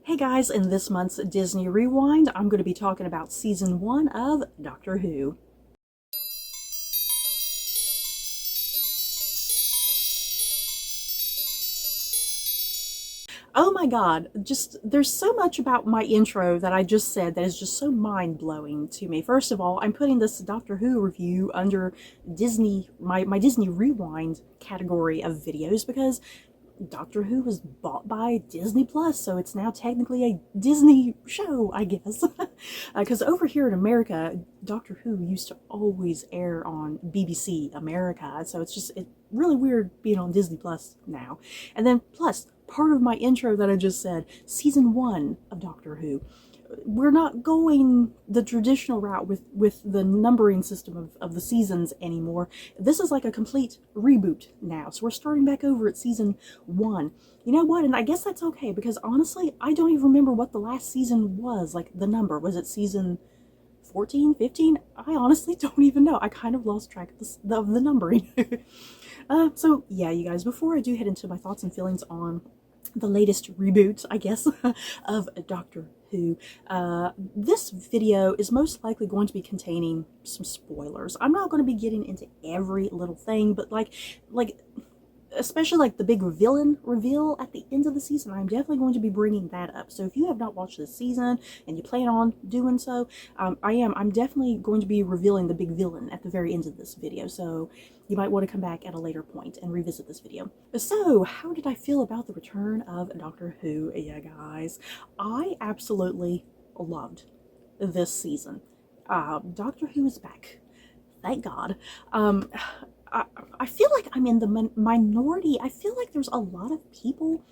Hey guys, in this month's Disney Rewind, I'm going to be talking about season 1 of Doctor Who. Oh my god, there's so much about my intro that I just said that is just so mind-blowing to me. First of all, I'm putting this Doctor Who review under Disney, my Disney Rewind category of videos because Doctor Who was bought by Disney Plus, so it's now technically a Disney show, I guess. Because over here in America, Doctor Who used to always air on BBC America, so it's really weird being on Disney Plus now. And then, plus, part of my intro that I just said, season 1 of Doctor Who. We're not going the traditional route with the numbering system of the seasons anymore. This is like a complete reboot now. So we're starting back over at season 1. You know what? And I guess that's okay because honestly, I don't even remember what the last season was. Like the number. Was it season 14, 15? I honestly don't even know. I kind of lost track of the numbering. So yeah, you guys, before I do head into my thoughts and feelings on the latest reboot, I guess, of Doctor Who. This video is most likely going to be containing some spoilers. I'm not going to be getting into every little thing, but like especially like the big villain reveal at the end of the season, I'm definitely going to be bringing that up. So if you have not watched this season and you plan on doing so, I'm definitely going to be revealing the big villain at the very end of this video. So you might want to come back at a later point and revisit this video. So how did I feel about the return of Doctor Who? Yeah, guys, I absolutely loved this season. Doctor Who is back. Thank God. I feel like I'm in the minority. I feel like there's a lot of people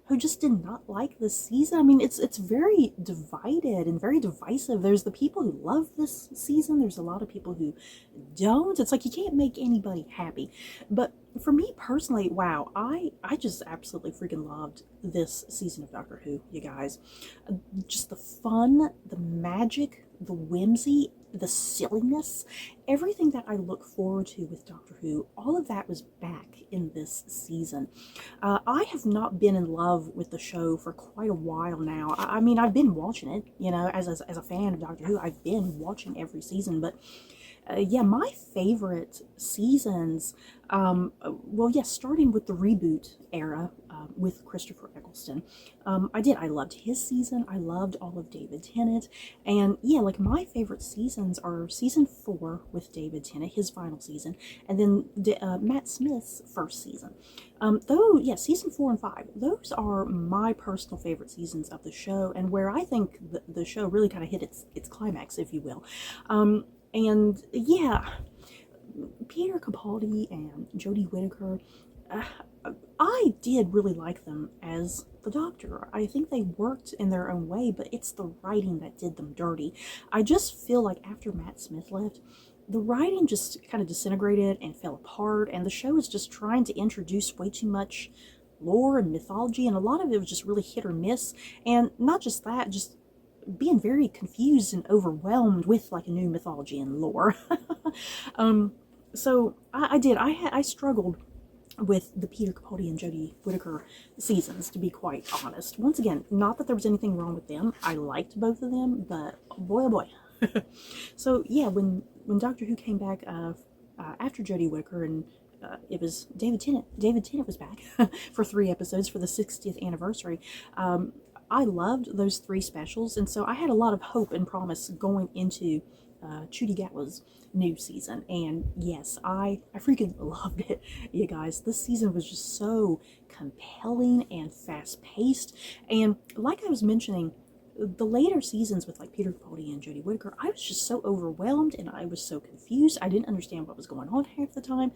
who just did not like this season. I mean, it's very divided and very divisive. There's the people who love this season. There's a lot of people who don't. It's like you can't make anybody happy. But for me personally, wow, I just absolutely freaking loved this season of Doctor Who, you guys. Just the fun, the magic, the whimsy, the silliness, everything that I look forward to with Doctor Who, all of that was back in this season. I have not been in love with the show for quite a while now. I mean, I've been watching it, you know, as a fan of Doctor Who, I've been watching every season, but yeah, my favorite seasons, well, yes, starting with the reboot era with Christopher Eccleston. I loved his season. I loved all of David Tennant. And yeah, like my favorite seasons are season 4 with David Tennant, his final season, and then Matt Smith's first season. Though, yeah, season 4 and 5, those are my personal favorite seasons of the show, and where I think the show really kind of hit its climax, if you will. And yeah, Peter Capaldi and Jodie Whittaker, I did really like them as the Doctor. I think they worked in their own way, but it's the writing that did them dirty. I just feel like after Matt Smith left, the writing just kind of disintegrated and fell apart, and the show is just trying to introduce way too much lore and mythology, and a lot of it was just really hit or miss. And not just that, just being very confused and overwhelmed with like a new mythology and lore. So I struggled with the Peter Capaldi and Jodie Whittaker seasons, to be quite honest. Once again, not that there was anything wrong with them. I liked both of them, but boy oh boy. So yeah, when Doctor Who came back after Jodie Whittaker, and it was David Tennant. David Tennant was back for 3 episodes for the 60th anniversary. I loved those 3 specials, and so I had a lot of hope and promise going into Ncuti Gatwa's new season. And yes, I freaking loved it, you guys. This season was just so compelling and fast-paced, and like I was mentioning, the later seasons with like Peter Capaldi and Jodie Whittaker, I was just so overwhelmed and I was so confused. I didn't understand what was going on half the time.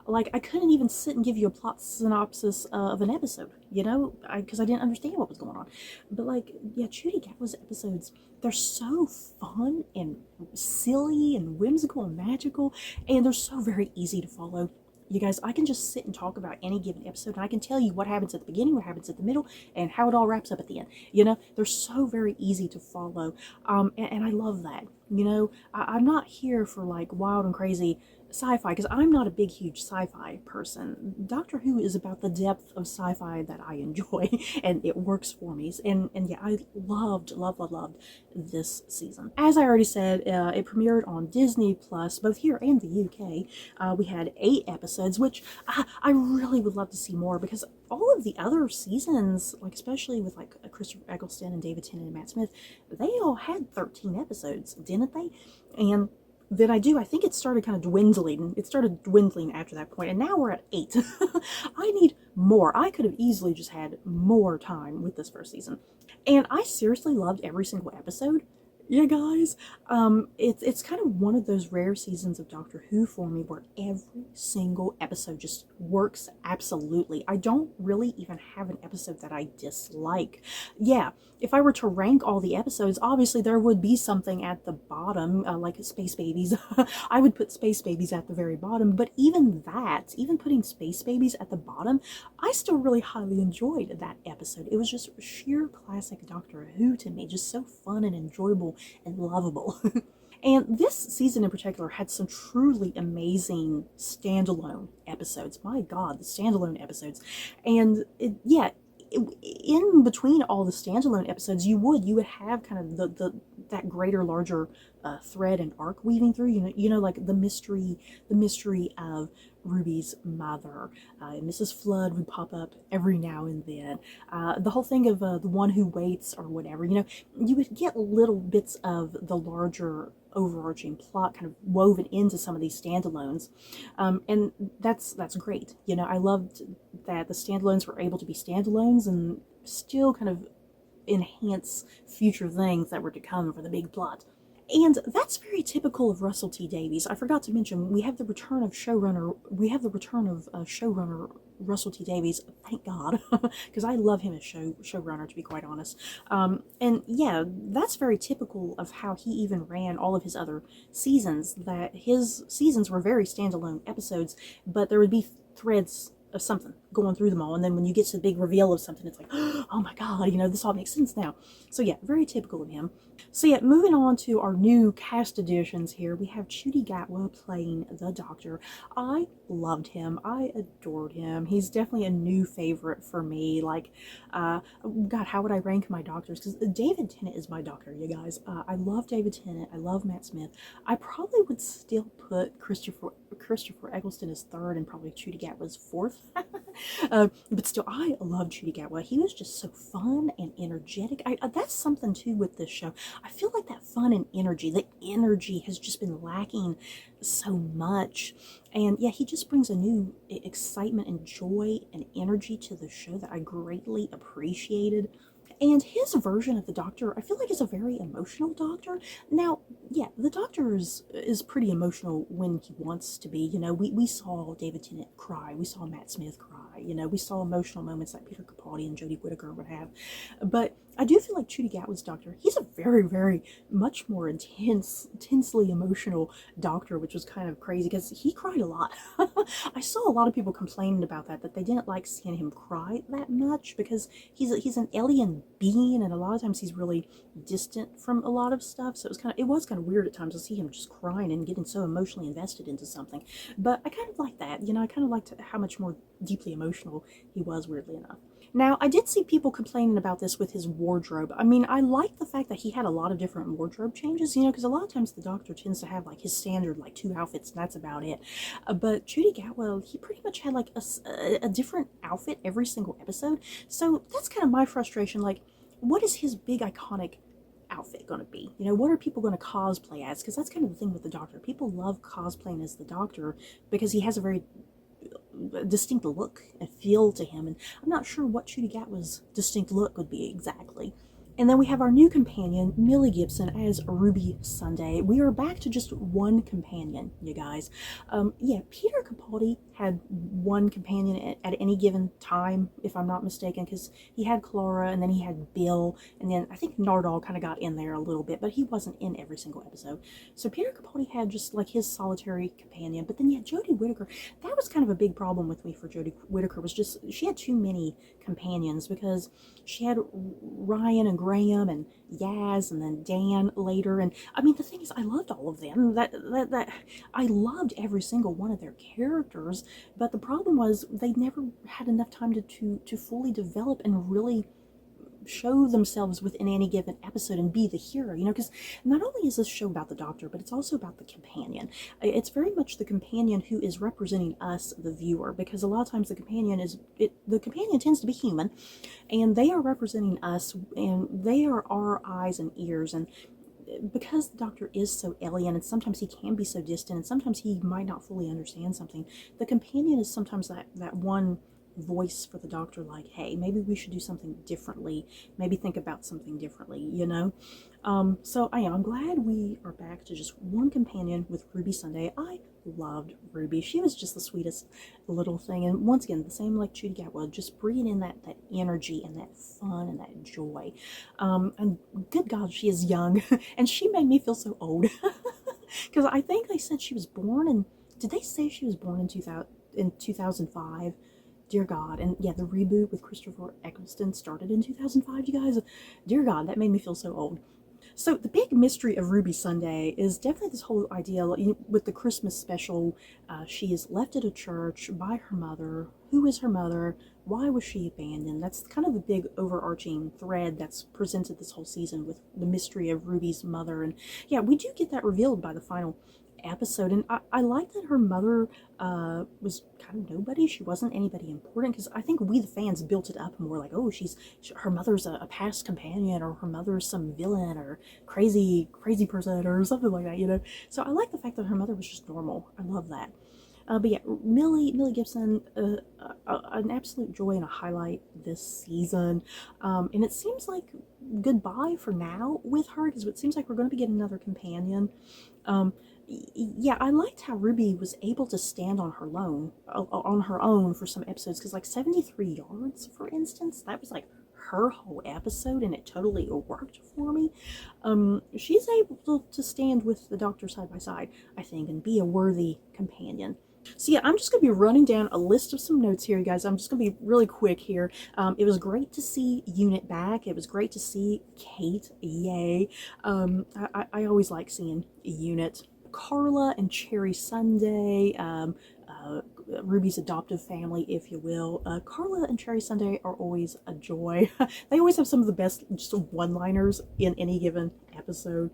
Like, I couldn't even sit and give you a plot synopsis of an episode, you know, because I didn't understand what was going on. But like, yeah, Ncuti Gatwa's episodes, they're so fun and silly and whimsical and magical, and they're so very easy to follow. You guys, I can just sit and talk about any given episode, and I can tell you what happens at the beginning, what happens at the middle, and how it all wraps up at the end. You know, they're so very easy to follow, and I love that. You know, I'm not here for like wild and crazy sci-fi because I'm not a big huge sci-fi person. Doctor Who is about the depth of sci-fi that I enjoy and it works for me. And yeah, I loved this season. As I already said, it premiered on Disney Plus, both here and the UK. We had 8 episodes, which I really would love to see more because all of the other seasons, like especially with like Christopher Eccleston and David Tennant and Matt Smith, they all had 13 episodes, didn't they? And then I think it started kind of dwindling. It started dwindling after that point, and now we're at 8. I need more. I could have easily just had more time with this first season. And I seriously loved every single episode. Yeah, guys, it's kind of one of those rare seasons of Doctor Who for me where every single episode just works absolutely. I don't really even have an episode that I dislike. Yeah, if I were to rank all the episodes, obviously there would be something at the bottom, like Space Babies. I would put Space Babies at the very bottom, but even that, even putting Space Babies at the bottom, I still really highly enjoyed that episode. It was just sheer classic Doctor Who to me, just so fun and enjoyable and lovable. And this season in particular had some truly amazing standalone episodes. My God, the standalone episodes. And in between all the standalone episodes, you would have kind of that greater, larger thread and arc weaving through. You know, like the mystery of Ruby's mother. Mrs. Flood would pop up every now and then. The whole thing of the one who waits or whatever. You know, you would get little bits of the larger overarching plot kind of woven into some of these standalones, and that's great. You know, I loved that the standalones were able to be standalones and still kind of enhance future things that were to come for the big plot. And that's very typical of Russell T Davies. I forgot to mention we have the return of showrunner Russell T Davies. Thank God, because I love him as showrunner, to be quite honest. And yeah, that's very typical of how he even ran all of his other seasons. That his seasons were very standalone episodes, but there would be threads of something going through them all, and then when you get to the big reveal of something, it's like, oh my God, you know, this all makes sense now. So yeah, very typical of him. So yeah, moving on to our new cast additions here, we have Ncuti Gatwa playing the Doctor. I loved him. I adored him. He's definitely a new favorite for me. Like, God, how would I rank my Doctors? Because David Tennant is my Doctor, you guys. I love David Tennant. I love Matt Smith. I probably would still put Christopher Eccleston as 3rd and probably Ncuti Gatwa as 4th. But still, I love Ncuti Gatwa. He was just so fun and energetic. That's something too with this show. I feel like that fun and energy, the energy has just been lacking so much. And yeah, he just brings a new excitement and joy and energy to the show that I greatly appreciated. And his version of the Doctor, I feel like, is a very emotional Doctor. Now, yeah, the Doctor is pretty emotional when he wants to be. You know, we saw David Tennant cry. We saw Matt Smith cry. You know, we saw emotional moments that Peter Capaldi and Jodie Whittaker would have. But I do feel like Ncuti Gatwa's Doctor, he's a very, very much more intensely emotional Doctor, which was kind of crazy because he cried a lot. I saw a lot of people complaining about that they didn't like seeing him cry that much because he's an alien being, and a lot of times he's really distant from a lot of stuff. So it was kind of weird at times to see him just crying and getting so emotionally invested into something. But I kind of like that. You know, I kind of liked how much more deeply emotional he was, weirdly enough. Now, I did see people complaining about this with his wardrobe. I mean, I like the fact that he had a lot of different wardrobe changes, you know, because a lot of times the Doctor tends to have like his standard like 2 outfits and that's about it. But Ncuti Gatwa, he pretty much had like a different outfit every single episode. So that's kind of my frustration. Like, what is his big iconic outfit going to be? You know, what are people going to cosplay as? Because that's kind of the thing with the Doctor. People love cosplaying as the Doctor because he has a very distinct look and feel to him, and I'm not sure what Ncuti Gatwa's distinct look would be exactly. And then we have our new companion, Millie Gibson, as Ruby Sunday. We are back to just one companion, you guys. Yeah, Peter Capaldi had one companion at any given time, if I'm not mistaken, because he had Clara, and then he had Bill, and then I think Nardole kind of got in there a little bit, but he wasn't in every single episode. So Peter Capaldi had just like his solitary companion. But then yeah, Jodie Whittaker, that was kind of a big problem with me for Jodie Whittaker, was just she had too many companions because she had Ryan and Graham and Yaz and then Dan later. And I mean, the thing is, I loved all of them. That I loved every single one of their characters. But the problem was they never had enough time to fully develop and really show themselves within any given episode and be the hero, because not only is this show about the Doctor, but it's also about the companion. It's very much the companion who is representing us, the viewer, because a lot of times the companion tends to be human, and they are representing us, and they are our eyes and ears. And because the Doctor is so alien, and sometimes he can be so distant, and sometimes he might not fully understand something, the companion is sometimes that one voice for the Doctor, like, hey, maybe we should do something differently, maybe think about something differently, so I'm glad we are back to just one companion with Ruby Sunday. I loved Ruby. She was just the sweetest little thing, and once again, the same like Judy Gatwa, just bringing in that energy and that fun and that joy. And good God, she is young and she made me feel so old because I think they said she was born in, did they say she was born in 2005? Dear God. And yeah, the reboot with Christopher Eccleston started in 2005, you guys. Dear God, that made me feel so old. So the big mystery of Ruby Sunday is definitely this whole idea with the Christmas special. She is left at a church by her mother. Who is her mother? Why was she abandoned? That's kind of the big overarching thread that's presented this whole season, with the mystery of Ruby's mother. And yeah, we do get that revealed by the final episode. And I like that her mother was kind of nobody. She wasn't anybody important, because I think we the fans built it up more like, oh, her mother's a past companion, or her mother's some villain or crazy person or something like that, so I like the fact that her mother was just normal. I love that. But yeah, Millie Gibson, an absolute joy and a highlight this season. And it seems like goodbye for now with her, because it seems like we're going to be getting another companion. Yeah, I liked how Ruby was able to stand on her own for some episodes, because like 73 yards, for instance, that was like her whole episode, and it totally worked for me. She's able to stand with the Doctor side by side, I think, and be a worthy companion. So yeah, I'm just going to be running down a list of some notes here, you guys. I'm just going to be really quick here. It was great to see Unit back. It was great to see Kate. Yay. I always like seeing Unit. Carla and Cherry Sunday, Ruby's adoptive family, if you will. Carla and Cherry Sunday are always a joy. They always have some of the best just one-liners in any given episode.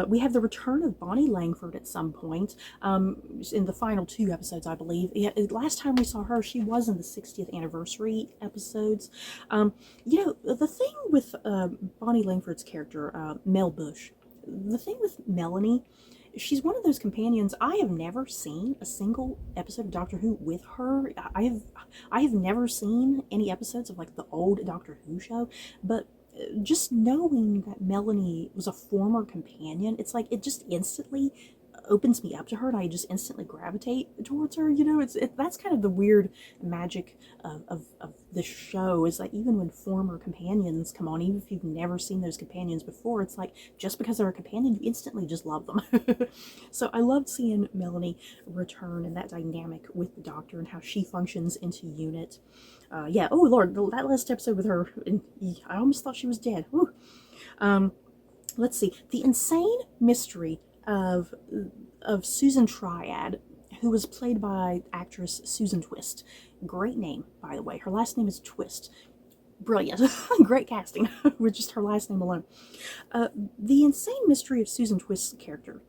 We have the return of Bonnie Langford at some point in the final 2 episodes, I believe. Yeah, last time we saw her, she was in the 60th anniversary episodes. The thing with Bonnie Langford's character, Mel Bush, the thing with Melanie, she's one of those companions. I have never seen a single episode of Doctor Who with her. I have never seen any episodes of like the old Doctor Who show, but just knowing that Melanie was a former companion, it's like it just instantly opens me up to her, and I just instantly gravitate towards her. That's kind of the weird magic of the show, is that even when former companions come on, even if you've never seen those companions before, it's like just because they're a companion, you instantly just love them. So I loved seeing Melanie return, and that dynamic with the Doctor and how she functions into Unit. Yeah, oh Lord, that last episode with her, I almost thought she was dead. Let's see, the insane mystery of Susan Triad, who was played by actress Susan Twist. Great name, by the way. Her last name is Twist. Brilliant. Great casting with just her last name alone. The insane mystery of Susan Twist's character.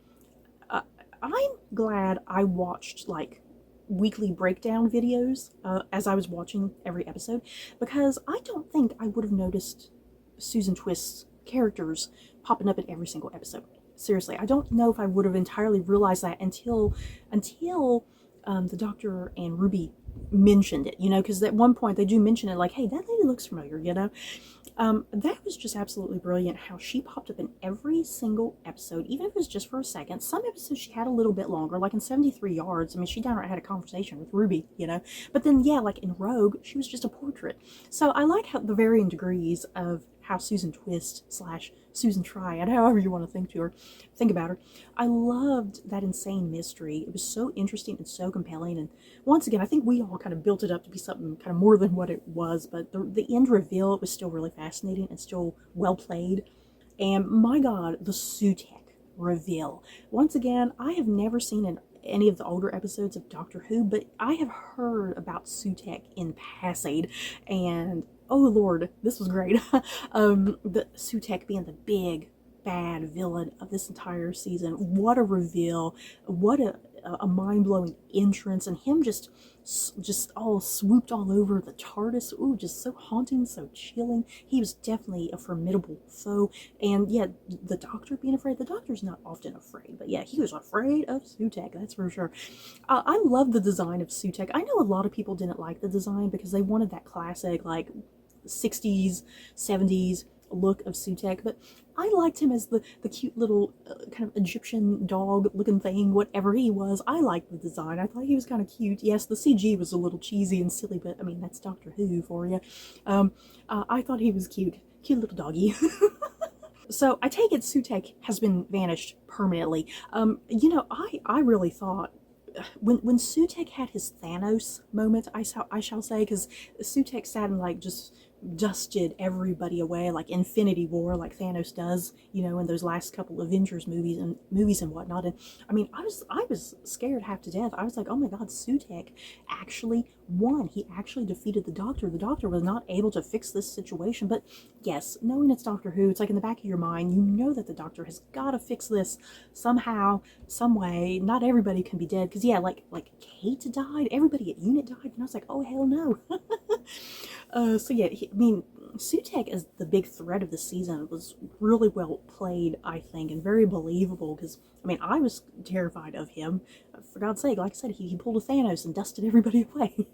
I'm glad I watched like weekly breakdown videos as I was watching every episode, because I don't think I would have noticed Susan Twist's characters popping up in every single episode. Seriously, I don't know if I would have entirely realized that until the Doctor and Ruby mentioned it, because at one point they do mention it, like, hey, that lady looks familiar, that was just absolutely brilliant how she popped up in every single episode, even if it was just for a second. Some episodes she had a little bit longer, like in 73 Yards. I mean, she downright had a conversation with Ruby, but then, yeah, like in Rogue, she was just a portrait. So I like how the varying degrees of how Susan Twist slash Susan Triad, however you want to think about her. I loved that insane mystery. It was so interesting and so compelling. And once again, I think we all kind of built it up to be something kind of more than what it was. But the end reveal was still really fascinating and still well played. And my God, the Sutek reveal. Once again, I have never seen any of the older episodes of Doctor Who, but I have heard about Sutek in passing, and oh Lord, this was great. The Sutek being the big bad villain of this entire season. What a reveal! What a mind-blowing entrance, and him just all swooped all over the TARDIS. Ooh, just so haunting, so chilling. He was definitely a formidable foe. And yeah, the Doctor being afraid. The Doctor's not often afraid, but yeah, he was afraid of Sutek, that's for sure. I love the design of Sutek. I know a lot of people didn't like the design because they wanted that classic, like, 60s, 70s look of Sutek, but I liked him as the cute little kind of Egyptian dog looking thing, whatever he was. I liked the design. I thought he was kind of cute. Yes, the CG was a little cheesy and silly, but I mean, that's Doctor Who for you. I thought he was cute. Cute little doggy. So I take it Sutek has been vanished permanently. You know, I really thought when Sutek had his Thanos moment, I shall say, because Sutek sat and like just dusted everybody away like Infinity War, like Thanos does, you know, in those last couple Avengers movies and whatnot. And I mean, I was scared half to death. I was like, oh my God, Sutek actually won. He actually defeated the Doctor. The Doctor was not able to fix this situation. But yes, knowing it's Doctor Who, it's like in the back of your mind, you know that the Doctor has got to fix this somehow, some way. Not everybody can be dead, because yeah, like Kate died, everybody at Unit died, and I was like, oh hell no. So yeah, I mean, Sutek as the big threat of the season was really well played, I think, and very believable, because, I mean, I was terrified of him. For God's sake, like I said, he pulled a Thanos and dusted everybody away.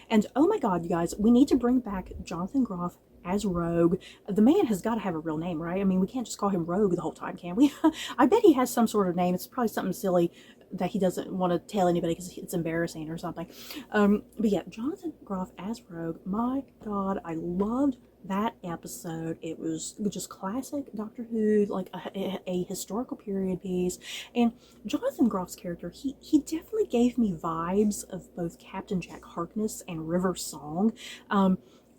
And oh my God, you guys, we need to bring back Jonathan Groff as Rogue. The man has got to have a real name, right? I mean, we can't just call him Rogue the whole time, can we? I bet he has some sort of name. It's probably something silly that he doesn't want to tell anybody because it's embarrassing or something. But yeah, Jonathan Groff as Rogue. My God, I loved that episode. It was just classic Doctor Who, like a historical period piece. And Jonathan Groff's character, he definitely gave me vibes of both Captain Jack Harkness and River Song.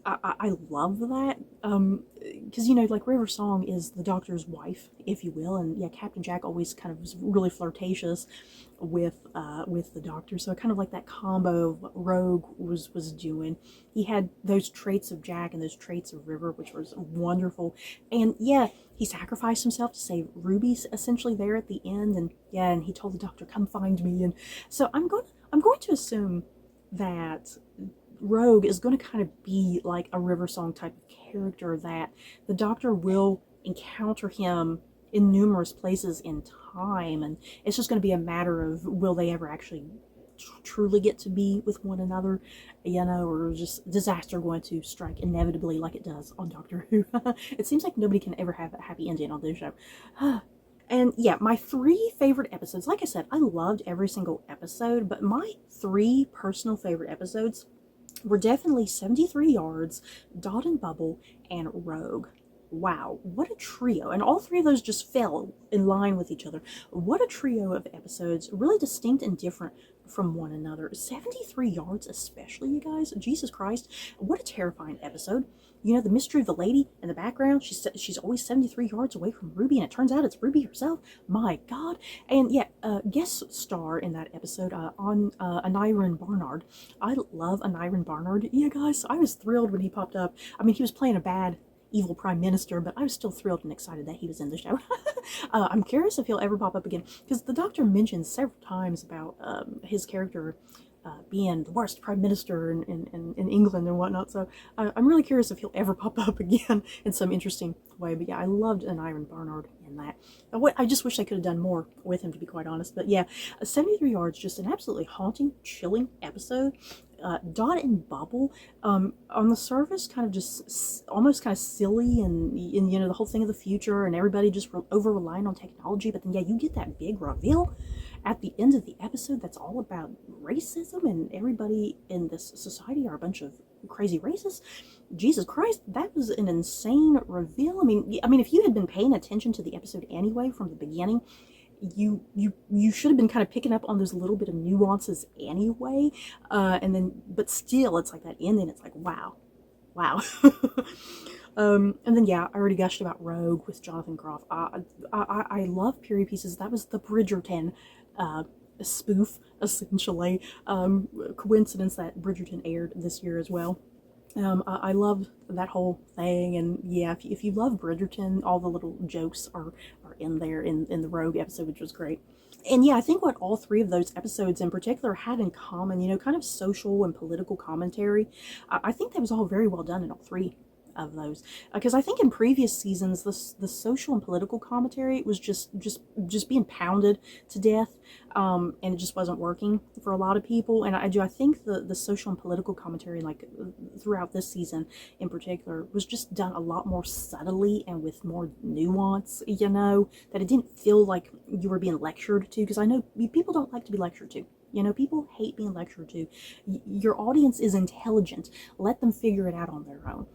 I love that, because, you know, like, River Song is the Doctor's wife, if you will, and yeah, Captain Jack always kind of was really flirtatious with the Doctor, so kind of like that combo of what Rogue was doing. He had those traits of Jack and those traits of River, which was wonderful. And yeah, he sacrificed himself to save Ruby, essentially, there at the end, and yeah, and he told the Doctor, come find me. And so I'm going to assume that Rogue is going to kind of be like a River Song type of character, that the Doctor will encounter him in numerous places in time, and it's just going to be a matter of, will they ever actually truly get to be with one another, you know, or just disaster going to strike inevitably like it does on Doctor Who. It seems like nobody can ever have a happy ending on this show. And yeah, my 3 favorite episodes, like I said, I loved every single episode, but my 3 personal favorite episodes were definitely 73 Yards, Dot and Bubble, and Rogue. Wow, what a trio. And all 3 of those just fell in line with each other. What a trio of episodes, really distinct and different from one another. 73 Yards especially, you guys. Jesus Christ, what a terrifying episode. You know, the mystery of the lady in the background, she's always 73 yards away from Ruby, and it turns out it's Ruby herself. My God. And yeah, guest star in that episode on Aniran Barnard. I love Aniran Barnard. Yeah, guys, I was thrilled when he popped up. I mean, he was playing a bad evil prime minister, but I was still thrilled and excited that he was in the show. I'm curious if he'll ever pop up again, because the Doctor mentions several times about his character being the worst prime minister in England and whatnot, so I'm really curious if he'll ever pop up again in some interesting way. But yeah, I loved Aniran Barnard in that. I just wish I could have done more with him, to be quite honest. But yeah, 73 Yards, just an absolutely haunting, chilling episode. Dot and Bubble, on the surface, kind of just almost kind of silly, and you know, the whole thing of the future and everybody just over relying on technology. But then yeah, you get that big reveal at the end of the episode that's all about racism, and everybody in this society are a bunch of crazy racists. Jesus Christ, that was an insane reveal. I mean, if you had been paying attention to the episode anyway from the beginning, you should have been kind of picking up on those little bit of nuances anyway. And then, but still, it's like that ending. It's like, wow, wow. And then, yeah, I already gushed about Rogue with Jonathan Groff. I love period pieces. That was the Bridgerton spoof, essentially. Coincidence that Bridgerton aired this year as well. I love that whole thing, and yeah, if you love Bridgerton, all the little jokes are in there in the Rogue episode, which was great. And yeah, I think what all three of those episodes in particular had in common, kind of social and political commentary. I think that was all very well done in all three of those, because I think in previous seasons the social and political commentary was just being pounded to death, and it just wasn't working for a lot of people. And I think the social and political commentary, like throughout this season in particular, was just done a lot more subtly and with more nuance, that it didn't feel like you were being lectured to, because I know people don't like to be lectured to. People hate being lectured to. Your audience is intelligent. Let them figure it out on their own.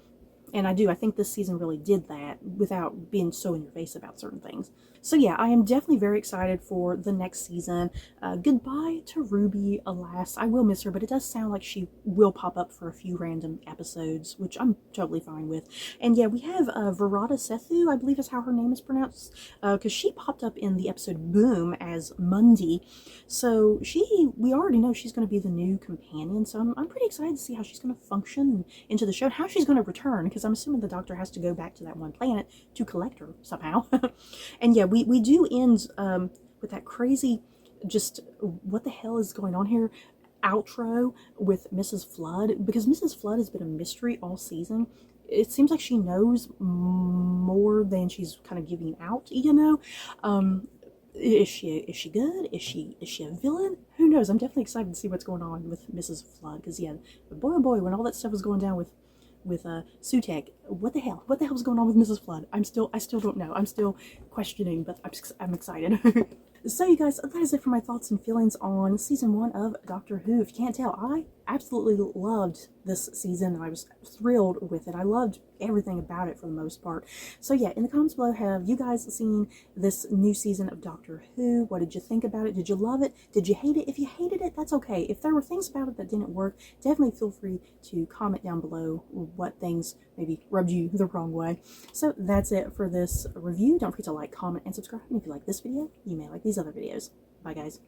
And I think this season really did that without being so in your face about certain things. So yeah, I am definitely very excited for the next season. Goodbye to Ruby, alas. I will miss her, but it does sound like she will pop up for a few random episodes, which I'm totally fine with. And yeah, we have Virata Sethu, I believe is how her name is pronounced, because she popped up in the episode Boom as Mundi. So we already know she's going to be the new companion, so I'm pretty excited to see how she's going to function into the show, and how she's going to return, because I'm assuming the Doctor has to go back to that one planet to collect her somehow. And yeah, we do end with that crazy, just what the hell is going on here, outro with Mrs. Flood, because Mrs. Flood has been a mystery all season. It seems like she knows more than she's kind of giving out, Is she good? Is she a villain? Who knows? I'm definitely excited to see what's going on with Mrs. Flood, because yeah, boy oh boy, when all that stuff was going down with Sutek, what the hell was going on with Mrs. Flood? I still don't know. I'm still questioning, but I'm excited. So you guys, that is it for my thoughts and feelings on season 1 of Doctor Who. If you can't tell, I absolutely loved this season, and I was thrilled with it. I loved everything about it for the most part. So yeah, in the comments below, have you guys seen this new season of Doctor Who? What did you think about it? Did you love it? Did you hate it? If you hated it, that's okay. If there were things about it that didn't work, definitely feel free to comment down below what things maybe rubbed you the wrong way. So that's it for this review. Don't forget to like, comment, and subscribe. And if you like this video, you may like these other videos. Bye guys.